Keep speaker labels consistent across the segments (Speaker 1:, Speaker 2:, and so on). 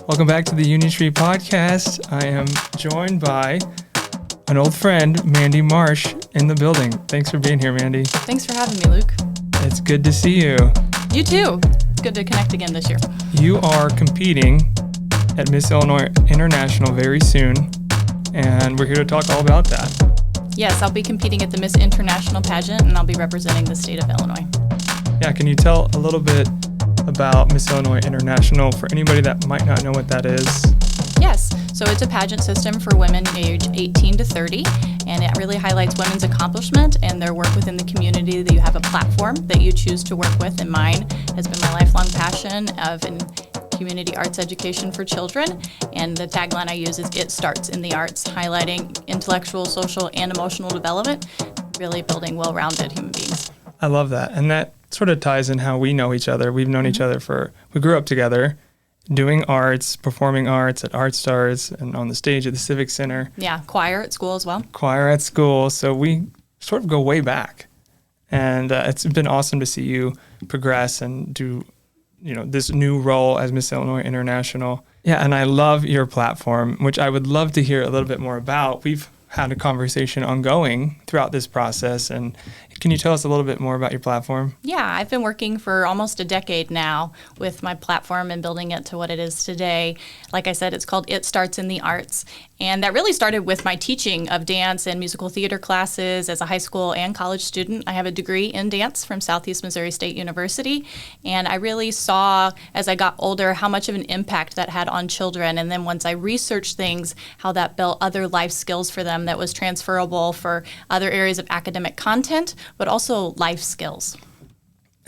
Speaker 1: Welcome back to the Union Street Podcast. I am joined by an old friend, Mandy Marsh, in the building. Thanks for being here, Mandy.
Speaker 2: Thanks for having me, Luke.
Speaker 1: It's good to see you.
Speaker 2: You too. It's good to connect again this year.
Speaker 1: You are competing at Miss Illinois International very soon, and we're here to talk all about that.
Speaker 2: Yes, I'll be competing at the Miss International pageant, and I'll be representing the state of Illinois.
Speaker 1: Yeah, can you tell a little bit about Miss Illinois International for anybody that might not know what that is?
Speaker 2: Yes, so it's a pageant system for women age 18 to 30, and it really highlights women's accomplishment and their work within the community. That you have a platform that you choose to work with, and mine has been my lifelong passion of community arts education for children, and the tagline I use is "It starts in the arts," highlighting intellectual, social, and emotional development, really building well-rounded human beings.
Speaker 1: I love that, and that sort of ties in how we know each other. We've known each other we grew up together, doing arts, performing arts at Art Stars and on the stage at the Civic Center.
Speaker 2: Yeah, choir at school as well.
Speaker 1: Choir at school, so we sort of go way back, and it's been awesome to see you progress and do this new role as Miss Illinois International. Yeah, and I love your platform, which I would love to hear a little bit more about. We've had a conversation ongoing throughout this process, and can you tell us a little bit more about your platform?
Speaker 2: Yeah, I've been working for almost a decade now with my platform and building it to what it is today. Like I said, it's called It Starts in the Arts, and that really started with my teaching of dance and musical theater classes as a high school and college student. I have a degree in dance from Southeast Missouri State University, and I really saw as I got older how much of an impact that had on children, and then once I researched things, how that built other life skills for them that was transferable for other areas of academic content, but also life skills.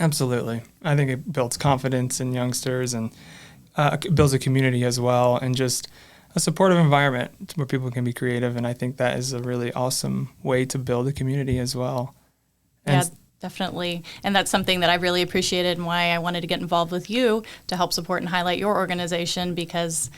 Speaker 1: Absolutely. I think it builds confidence in youngsters and builds a community as well, and just a supportive environment where people can be creative. And I think that is a really awesome way to build a community as well. And
Speaker 2: yeah, definitely. And that's something that I really appreciated and why I wanted to get involved with you to help support and highlight your organization, because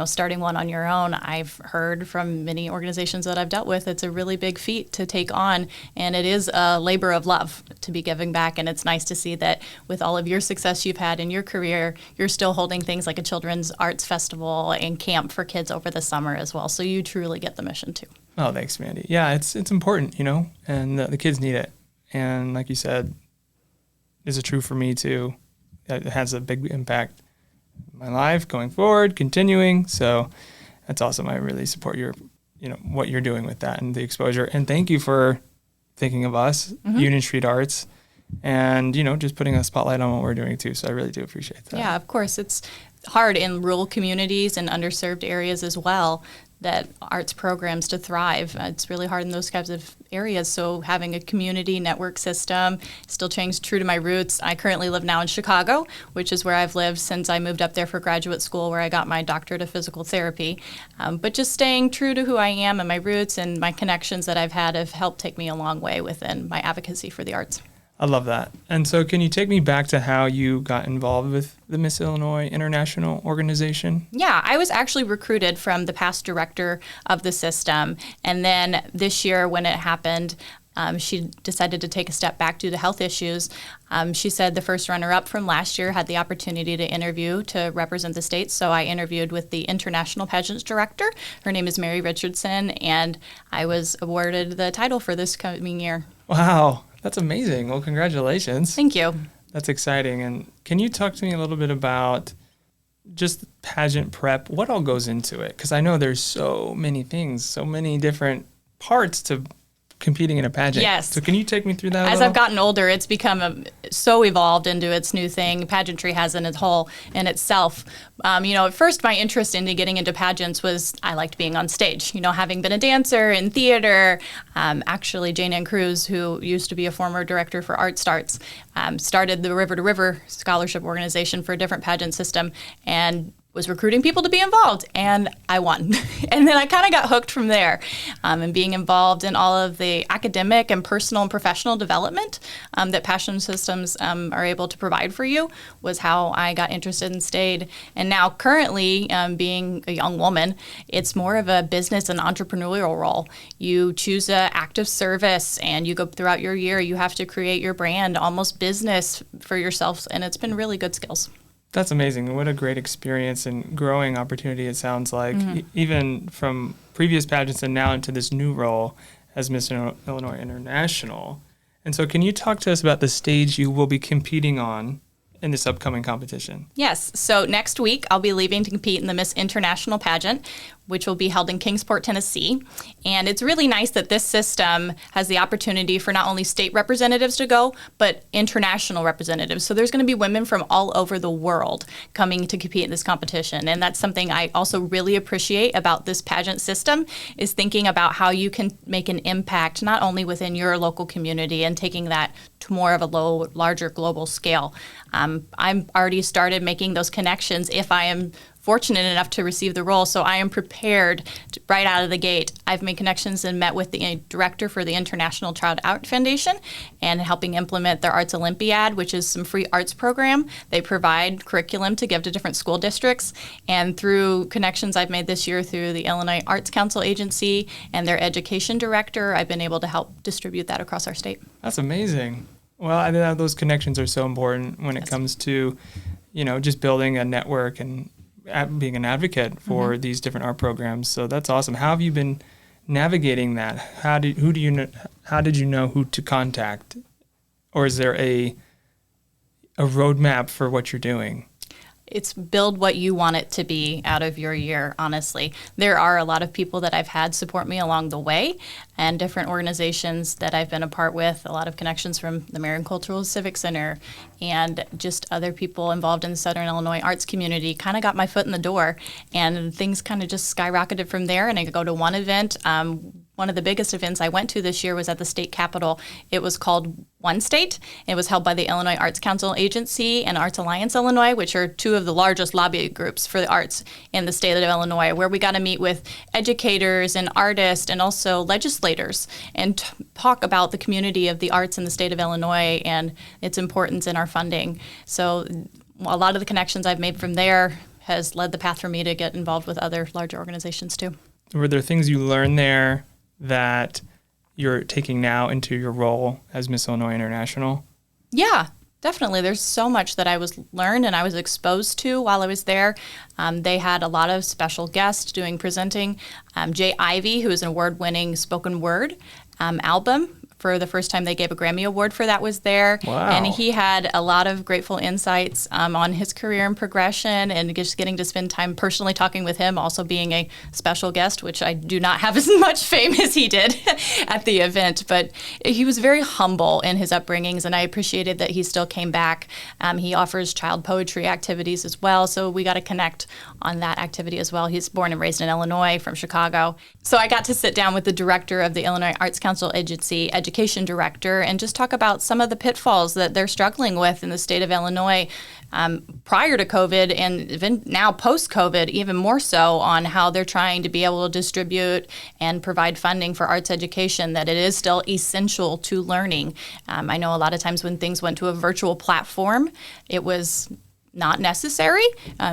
Speaker 2: starting one on your own, I've heard from many organizations that I've dealt with, it's a really big feat to take on, and it is a labor of love to be giving back. And it's nice to see that with all of your success you've had in your career, you're still holding things like a children's arts festival and camp for kids over the summer as well. So you truly get the mission too.
Speaker 1: Oh, thanks, Mandy. Yeah, it's important, and the kids need it. And like you said, is it true for me too? It has a big impact my life going forward, continuing. So that's awesome. I really support your, what you're doing with that and the exposure. And thank you for thinking of us, Union Street Arts, and, just putting a spotlight on what we're doing too. So I really do appreciate that.
Speaker 2: Yeah, of course. It's hard in rural communities and underserved areas as well, that arts programs to thrive. It's really hard in those kinds of areas. So having a community network system, still staying true to my roots. I currently live now in Chicago, which is where I've lived since I moved up there for graduate school, where I got my doctorate of physical therapy. But just staying true to who I am and my roots and my connections that I've had have helped take me a long way within my advocacy for the arts.
Speaker 1: I love that. And so can you take me back to how you got involved with the Miss Illinois International organization? Yeah,
Speaker 2: I was actually recruited from the past director of the system. And then this year when it happened, she decided to take a step back due to health issues. She said the first runner-up from last year had the opportunity to interview to represent the state. So I interviewed with the International Pageants Director. Her name is Mary Richardson, and I was awarded the title for this coming year.
Speaker 1: Wow. That's amazing. Well, congratulations.
Speaker 2: Thank you.
Speaker 1: That's exciting. And can you talk to me a little bit about just pageant prep? What all goes into it? Because I know there's so many things, so many different parts to competing in a pageant.
Speaker 2: Yes.
Speaker 1: So can you take me through that
Speaker 2: As I've gotten older, it's become so evolved into its new thing. Pageantry has in itself. At first my interest into getting into pageants was I liked being on stage. Having been a dancer in theater. Actually, Jane Ann Cruz, who used to be a former director for Art Starts, started the River to River Scholarship Organization for a different pageant system, and was recruiting people to be involved, and I won. And then I kind of got hooked from there. And being involved in all of the academic and personal and professional development that passion systems are able to provide for you was how I got interested and stayed. And now currently, being a young woman, it's more of a business and entrepreneurial role. You choose an active service, and you go throughout your year, you have to create your brand, almost business for yourself, and it's been really good skills.
Speaker 1: That's amazing. What a great experience and growing opportunity it sounds like, even from previous pageants and now into this new role as Miss Illinois International. And so can you talk to us about the stage you will be competing on in this upcoming competition?
Speaker 2: Yes. So next week, I'll be leaving to compete in the Miss International pageant, which will be held in Kingsport, Tennessee. And it's really nice that this system has the opportunity for not only state representatives to go, but international representatives. So there's going to be women from all over the world coming to compete in this competition. And that's something I also really appreciate about this pageant system, is thinking about how you can make an impact not only within your local community and taking that to more of a larger global scale. I'm already started making those connections if I am fortunate enough to receive the role, so I am prepared right out of the gate. I've made connections and met with the director for the International Child Art Foundation and helping implement their Arts Olympiad, which is some free arts program. They provide curriculum to give to different school districts, and through connections I've made this year through the Illinois Arts Council Agency and their education director, I've been able to help distribute that across our state.
Speaker 1: That's amazing. Well, I know those connections are so important when it comes to, just building a network and being an advocate for these different art programs. So that's awesome. How have you been navigating that? How did you know who to contact? Or is there a roadmap for what you're doing?
Speaker 2: It's build what you want it to be out of your year, honestly. There are a lot of people that I've had support me along the way, and different organizations that I've been a part with, a lot of connections from the Marion Cultural Civic Center, and just other people involved in the Southern Illinois arts community kind of got my foot in the door, and things kind of just skyrocketed from there, and I could go to one event. One of the biggest events I went to this year was at the state capitol. It was called One State. It was held by the Illinois Arts Council Agency and Arts Alliance Illinois, which are two of the largest lobby groups for the arts in the state of Illinois, where we got to meet with educators and artists and also legislators and talk about the community of the arts in the state of Illinois and its importance in our funding. So a lot of the connections I've made from there has led the path for me to get involved with other larger organizations too.
Speaker 1: Were there things you learned there that you're taking now into your role as Miss Illinois International?
Speaker 2: Yeah, definitely. There's so much that I was learned and I was exposed to while I was there. They had a lot of special guests presenting. Jay Ivey, who is an award-winning spoken word album. For the first time they gave a Grammy Award for that, was there.
Speaker 1: Wow.
Speaker 2: And he had a lot of grateful insights on his career and progression, and just getting to spend time personally talking with him, also being a special guest, which I do not have as much fame as he did at the event. But he was very humble in his upbringings, and I appreciated that he still came back. He offers child poetry activities as well, so we got to connect on that activity as well. He's born and raised in Illinois, from Chicago. So I got to sit down with the director of the Illinois Arts Council Agency, education director, and just talk about some of the pitfalls that they're struggling with in the state of Illinois prior to COVID, and even now post-COVID, even more so, on how they're trying to be able to distribute and provide funding for arts education, that it is still essential to learning. I know a lot of times when things went to a virtual platform, it was not necessary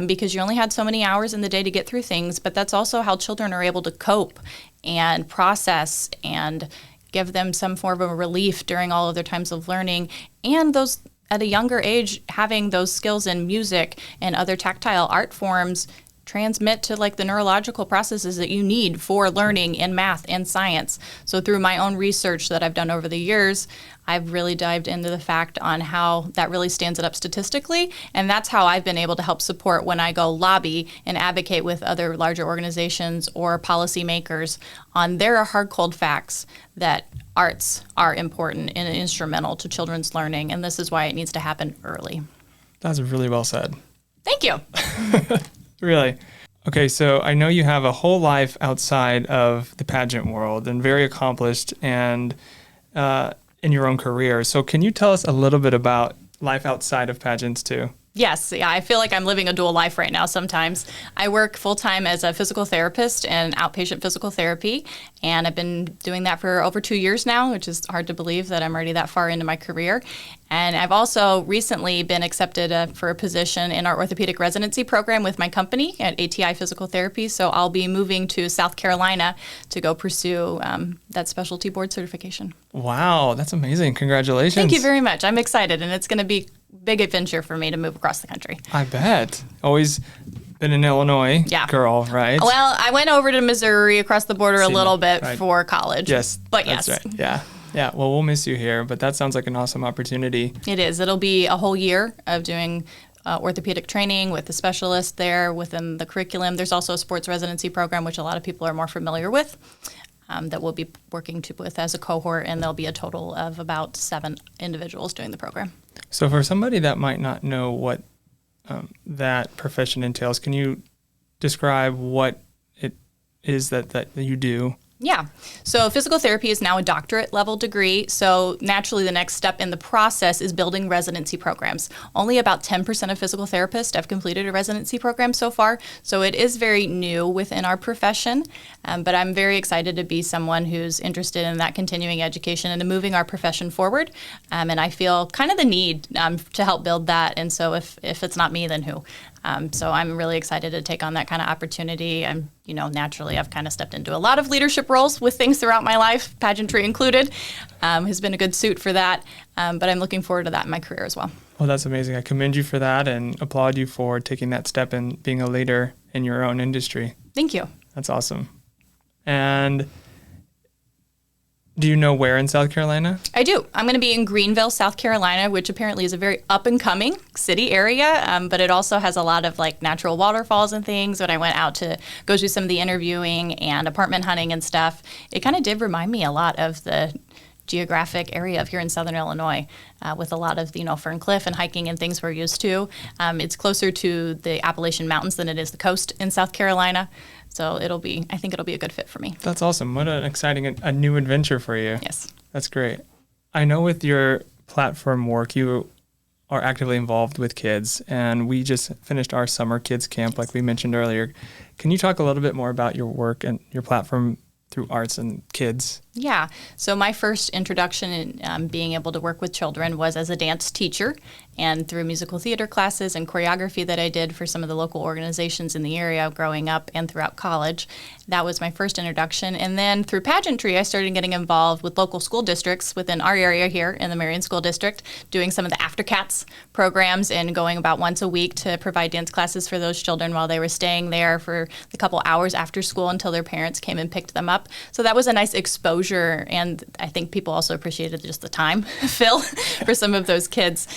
Speaker 2: because you only had so many hours in the day to get through things, but that's also how children are able to cope and process and give them some form of relief during all of their times of learning. And those at a younger age, having those skills in music and other tactile art forms transmit to the neurological processes that you need for learning in math and science. So through my own research that I've done over the years, I've really dived into the fact on how that really stands it up statistically, and that's how I've been able to help support when I go lobby and advocate with other larger organizations or policymakers on their hard, cold facts that arts are important and instrumental to children's learning, and this is why it needs to happen early.
Speaker 1: That's really well said.
Speaker 2: Thank you.
Speaker 1: Really? Okay, so I know you have a whole life outside of the pageant world and very accomplished and in your own career. So can you tell us a little bit about life outside of pageants too?
Speaker 2: Yes, yeah, I feel like I'm living a dual life right now sometimes. I work full-time as a physical therapist in outpatient physical therapy, and I've been doing that for over 2 years now, which is hard to believe that I'm already that far into my career. And I've also recently been accepted for a position in our orthopedic residency program with my company at ATI Physical Therapy. So I'll be moving to South Carolina to go pursue that specialty board certification.
Speaker 1: Wow, that's amazing. Congratulations.
Speaker 2: Thank you very much. I'm excited, and it's going to be a big adventure for me to move across the country.
Speaker 1: I bet. Always been an Illinois girl, right?
Speaker 2: Well, I went over to Missouri across the border a little bit for college.
Speaker 1: Yes.
Speaker 2: But
Speaker 1: that's
Speaker 2: yes.
Speaker 1: Right. Yeah. Yeah. Well, we'll miss you here, but that sounds like an awesome opportunity.
Speaker 2: It is. It'll be a whole year of doing orthopedic training with the specialist there within the curriculum. There's also a sports residency program, which a lot of people are more familiar with, that we'll be working with as a cohort, and there'll be a total of about 7 individuals doing the program.
Speaker 1: So for somebody that might not know what that profession entails, can you describe what it is that you do?
Speaker 2: Yeah. So physical therapy is now a doctorate level degree. So naturally, the next step in the process is building residency programs. Only about 10% of physical therapists have completed a residency program so far. So it is very new within our profession. But I'm very excited to be someone who's interested in that continuing education and moving our profession forward. And I feel kind of the need to help build that. And so if it's not me, then who? So I'm really excited to take on that kind of opportunity. And, naturally, I've kind of stepped into a lot of leadership roles with things throughout my life, pageantry included, has been a good suit for that. But I'm looking forward to that in my career as well.
Speaker 1: Well, that's amazing. I commend you for that and applaud you for taking that step in being a leader in your own industry.
Speaker 2: Thank you.
Speaker 1: That's awesome. And do you know where in South Carolina?
Speaker 2: I do. I'm going to be in Greenville, South Carolina, which apparently is a very up-and-coming city area, but it also has a lot of natural waterfalls and things. When I went out to go do some of the interviewing and apartment hunting and stuff, it kind of did remind me a lot of the geographic area of here in Southern Illinois, with a lot of Fern Cliff and hiking and things we're used to. It's closer to the Appalachian Mountains than it is the coast in South Carolina. So I think it'll be a good fit for me.
Speaker 1: That's awesome. What an exciting, a new adventure for you.
Speaker 2: Yes.
Speaker 1: That's great. I know with your platform work, you are actively involved with kids, and we just finished our summer kids camp, like we mentioned earlier. Can you talk a little bit more about your work and your platform through arts and kids?
Speaker 2: Yeah. So my first introduction in being able to work with children was as a dance teacher, and through musical theater classes and choreography that I did for some of the local organizations in the area growing up and throughout college. That was my first introduction. And then through pageantry, I started getting involved with local school districts within our area here in the Marion School District, doing some of the After Cats programs and going about once a week to provide dance classes for those children while they were staying there for a couple hours after school until their parents came and picked them up. So that was a nice exposure, and I think people also appreciated just the time fill for some of those kids.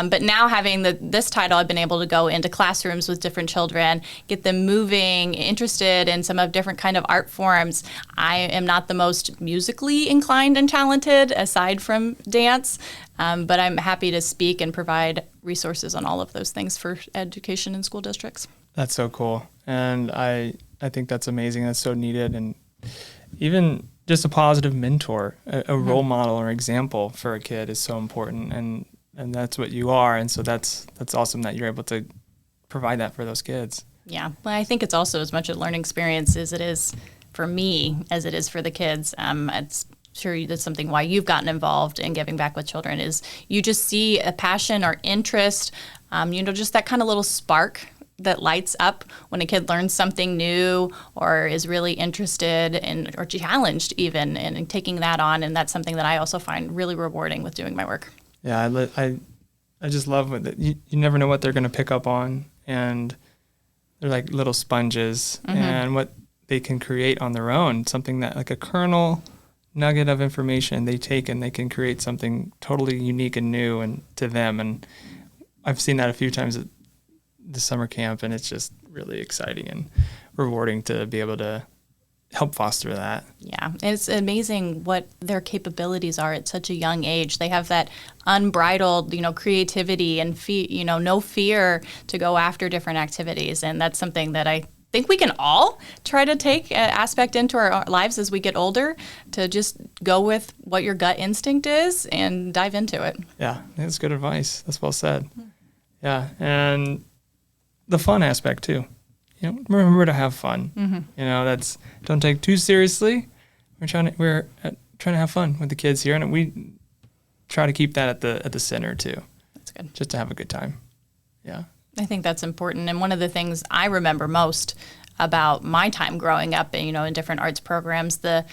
Speaker 2: But now having this title, I've been able to go into classrooms with different children, get them moving, interested in some of different kind of art forms. I am not the most musically inclined and talented aside from dance, but I'm happy to speak and provide resources on all of those things for education in school districts.
Speaker 1: That's so cool. And I think that's amazing. That's so needed. And even just a positive mentor, a role model or example for a kid is so important. And that's what you are. And so that's awesome that you're able to provide that for those kids.
Speaker 2: Yeah. Well, I think it's also as much a learning experience as it is for me as it is for the kids. It's sure that's something why you've gotten involved in giving back with children is you just see a passion or interest, just that kind of little spark that lights up when a kid learns something new or is really interested in or challenged even in taking that on. And that's something that I also find really rewarding with doing my work.
Speaker 1: Yeah, I just love it. You never know what they're going to pick up on, and they're like little sponges, and what they can create on their own, something that like a kernel nugget of information they take and they can create something totally unique and new and to them. And I've seen that a few times at the summer camp, and it's just really exciting and rewarding to be able to help foster that.
Speaker 2: Yeah, it's amazing what their capabilities are at such a young age. They have that unbridled, creativity and no fear to go after different activities, and that's something that I think we can all try to take an aspect into our lives as we get older, to just go with what your gut instinct is and dive into it.
Speaker 1: Yeah, that's good advice. That's well said. Yeah, and the fun aspect too. Remember to have fun. That's don't take too seriously. We're trying to have fun with the kids here, and try to keep that at the center too.
Speaker 2: That's good.
Speaker 1: Just to have a good time. Yeah.
Speaker 2: I think that's important. And one of the things I remember most about my time growing up, you know, in different arts programs, the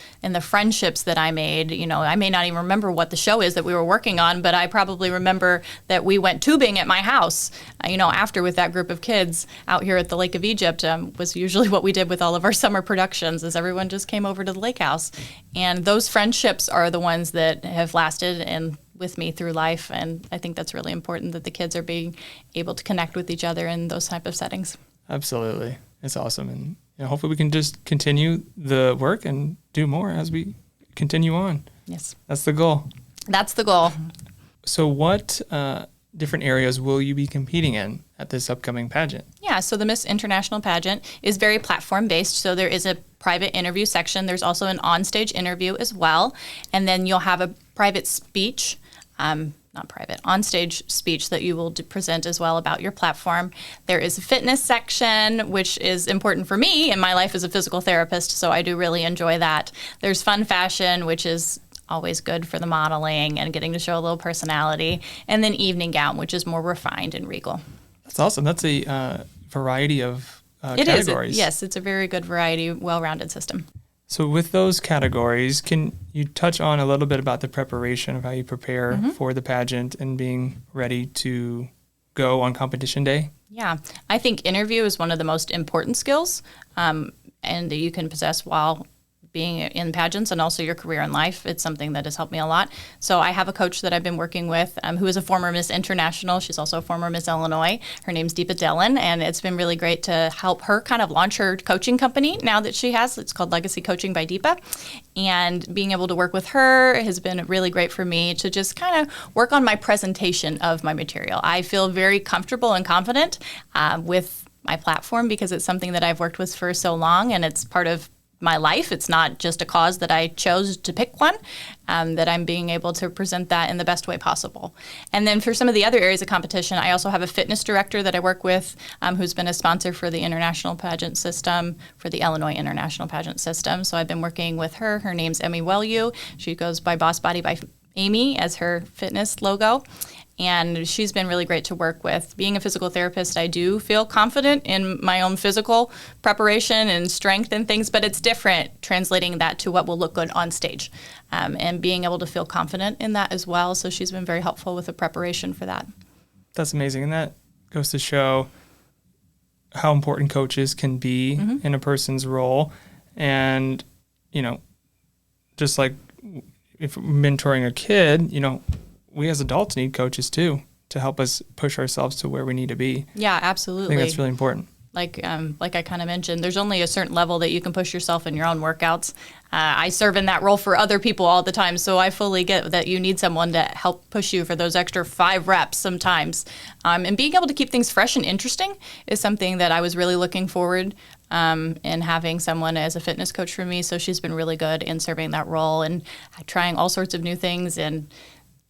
Speaker 2: friendships that I made. You know, I may not even remember what the show is that we were working on, but I probably remember that we went tubing at my house, you know, after with that group of kids out here at the Lake of Egypt. Was usually what we did with all of our summer productions, is everyone just came over to the lake house. And those friendships are the ones that have lasted and with me through life. And I think that's really important, that the kids are being able to connect with each other in those type of settings.
Speaker 1: Absolutely. It's awesome. And you know, hopefully we can just continue the work and do more as we continue on.
Speaker 2: Yes.
Speaker 1: That's the goal.
Speaker 2: That's the goal.
Speaker 1: So what different areas will you be competing in at this upcoming pageant?
Speaker 2: Yeah, so the Miss International pageant is very platform-based, so there is a private interview section. There's also an on-stage interview as well, and then you'll have a private speech, on-stage speech that you will present as well about your platform. There is a fitness section, which is important for me in my life as a physical therapist, so I do really enjoy that. There's fun fashion, which is always good for the modeling and getting to show a little personality. And then evening gown, which is more refined and regal.
Speaker 1: That's awesome. That's a variety of
Speaker 2: It
Speaker 1: categories.
Speaker 2: is. Yes, it's a very good variety, well-rounded system.
Speaker 1: So with those categories, can you touch on a little bit about the preparation of how you prepare for the pageant and being ready to go on competition day?
Speaker 2: Yeah, I think interview is one of the most important skills and that you can possess while being in pageants and also your career in life. It's something that has helped me a lot. So I have a coach that I've been working with who is a former Miss International. She's also a former Miss Illinois. Her name's Deepa Dillon, and it's been really great to help her kind of launch her coaching company now that she has. It's called Legacy Coaching by Deepa. And being able to work with her has been really great for me to just kind of work on my presentation of my material. I feel very comfortable and confident with my platform because it's something that I've worked with for so long, and it's part of my life. It's not just a cause that I chose to pick one, that I'm being able to present that in the best way possible. And then for some of the other areas of competition, I also have a fitness director that I work with who's been a sponsor for the international pageant system, for the Illinois International Pageant System. So I've been working with her. Her name's Emmy Wellew. She goes by Boss Body by Amy as her fitness logo. And she's been really great to work with. Being a physical therapist, I do feel confident in my own physical preparation and strength and things, but it's different translating that to what will look good on stage and being able to feel confident in that as well. So she's been very helpful with the preparation for that.
Speaker 1: That's amazing. And that goes to show how important coaches can be in a person's role. And, you know, just like if mentoring a kid, you know, we as adults need coaches too to help us push ourselves to where we need to be.
Speaker 2: Yeah, absolutely.
Speaker 1: I think that's really important.
Speaker 2: Like I kind of mentioned, there's only a certain level that you can push yourself in your own workouts. I serve in that role for other people all the time, so I fully get that you need someone to help push you for those extra 5 reps sometimes. And being able to keep things fresh and interesting is something that I was really looking forward in having someone as a fitness coach for me. So she's been really good in serving that role and trying all sorts of new things and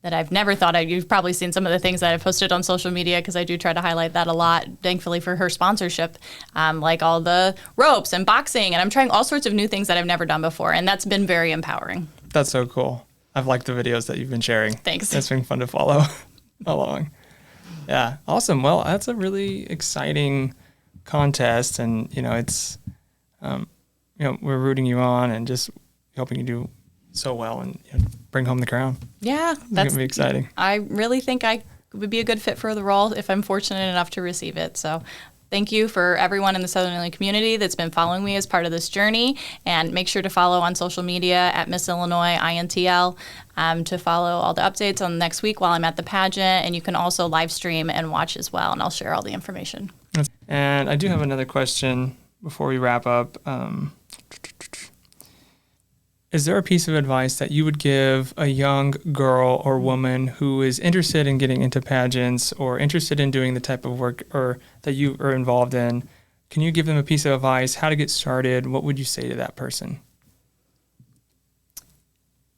Speaker 2: that I've never thought of. You've probably seen some of the things that I've posted on social media because I do try to highlight that a lot, thankfully for her sponsorship, like all the ropes and boxing. And I'm trying all sorts of new things that I've never done before. And that's been very empowering.
Speaker 1: That's so cool. I've liked the videos that you've been sharing.
Speaker 2: Thanks.
Speaker 1: It's been fun to follow along. Yeah, awesome. Well, that's a really exciting contest. And, you know, it's, you know, we're rooting you on and just helping you do so well and you know, bring home the crown.
Speaker 2: Yeah,
Speaker 1: that's going to be exciting.
Speaker 2: I really think I would be a good fit for the role if I'm fortunate enough to receive it. So thank you for everyone in the Southern Illinois community that's been following me as part of this journey. And make sure to follow on social media at Miss Illinois INTL to follow all the updates on next week while I'm at the pageant. And you can also live stream and watch as well. And I'll share all the information.
Speaker 1: And I do have another question before we wrap up. Is there a piece of advice that you would give a young girl or woman who is interested in getting into pageants or interested in doing the type of work or that you are involved in? Can you give them a piece of advice, how to get started? What would you say to that person?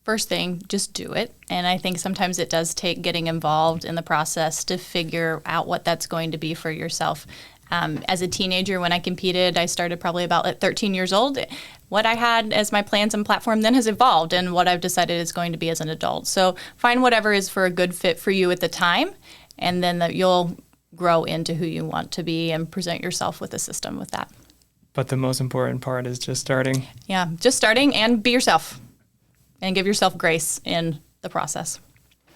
Speaker 2: First thing, just do it. And I think sometimes it does take getting involved in the process to figure out what that's going to be for yourself. As a teenager, when I competed, I started probably about at 13 years old. What I had as my plans and platform then has evolved, and what I've decided is going to be as an adult. So find whatever is for a good fit for you at the time, and then that you'll grow into who you want to be and present yourself with a system with that.
Speaker 1: But the most important part is just starting.
Speaker 2: Yeah, just starting and be yourself and give yourself grace in the process.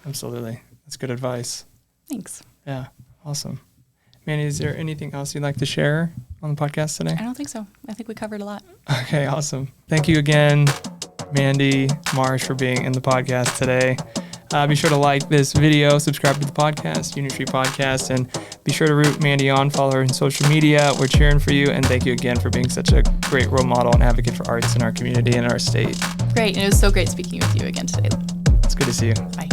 Speaker 1: Absolutely. That's good advice.
Speaker 2: Thanks.
Speaker 1: Yeah, awesome. Mandy, is there anything else you'd like to share on the podcast today?
Speaker 2: I don't think so. I think we covered a lot.
Speaker 1: Okay, awesome. Thank you again, Mandy, Marsh, for being in the podcast today. Be sure to like this video, subscribe to the podcast, Unity Podcast, and be sure to root Mandy on, follow her on social media. We're cheering for you, and thank you again for being such a great role model and advocate for arts in our community and our state.
Speaker 2: Great. And it was so great speaking with you again today.
Speaker 1: It's good to see you.
Speaker 2: Bye.